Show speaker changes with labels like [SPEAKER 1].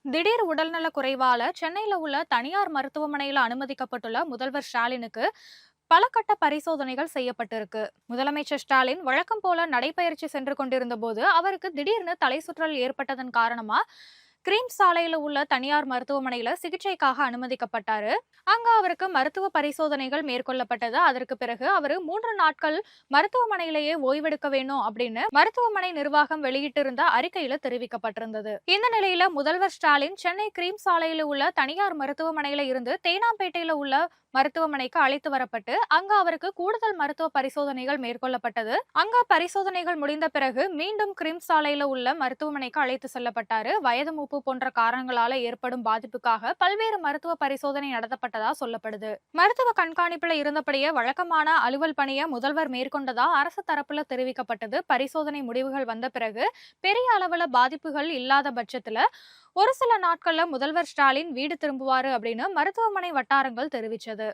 [SPEAKER 1] திடீர் உடல்நல குறைவால சென்னையில உள்ள தனியார் மருத்துவமனையில அனுமதிக்கப்பட்டுள்ள முதல்வர் ஸ்டாலினுக்கு பல கட்ட பரிசோதனைகள் செய்யப்பட்டிருக்கு. முதலமைச்சர் ஸ்டாலின் வழக்கம் போல நடைபயிற்சி சென்று கொண்டிருந்த போது அவருக்கு திடீர்னு தலை சுற்றல் ஏற்பட்டதன் காரணமா கிரீம் சாலையில உள்ள தனியார் மருத்துவமனையில சிகிச்சைக்காக அனுமதிக்கப்பட்டாரு. அங்க அவருக்கு மருத்துவ பரிசோதனைகள் மேற்கொள்ளப்பட்டது. அதற்கு பிறகு அவரு 3 நாட்கள் மருத்துவமனையிலேயே ஓய்வெடுக்க வேணும் அப்படின்னு மருத்துவமனை நிர்வாகம் வெளியிட்டிருந்த அறிக்கையில தெரிவிக்கப்பட்டிருந்தது. இந்த நிலையில முதல்வர் ஸ்டாலின் சென்னை கிரீம் சாலையில உள்ள தனியார் மருத்துவமனையில இருந்து தேனாம்பேட்டையில உள்ள மருத்துவமனைக்கு அழைத்து வரப்பட்டு அங்க அவருக்கு கூடுதல் மருத்துவ பரிசோதனைகள் மேற்கொள்ளப்பட்டது. அங்க பரிசோதனைகள் முடிந்த பிறகு மீண்டும் கிரீம் சாலையில உள்ள மருத்துவமனைக்கு அழைத்து செல்லப்பட்டாரு. வயது மூப்பு போன்ற காரணங்களால ஏற்படும் பாதிப்புக்காக பல்வேறு மருத்துவ பரிசோதனை நடத்தப்பட்டதா சொல்லப்படுது. மருத்துவ கண்காணிப்புல இருந்தபடியே வழக்கமான அலுவல் பணியை முதல்வர் மேற்கொண்டதா அரசு தரப்புல தெரிவிக்கப்பட்டது. பரிசோதனை முடிவுகள் வந்த பிறகு பெரிய அளவுல பாதிப்புகள் இல்லாத பட்சத்துல ஒரு சில நாட்கள்ல முதல்வர் ஸ்டாலின் வீடு திரும்புவாரு அப்படின்னு மருத்துவமனை வட்டாரங்கள் தெரிவிச்சது.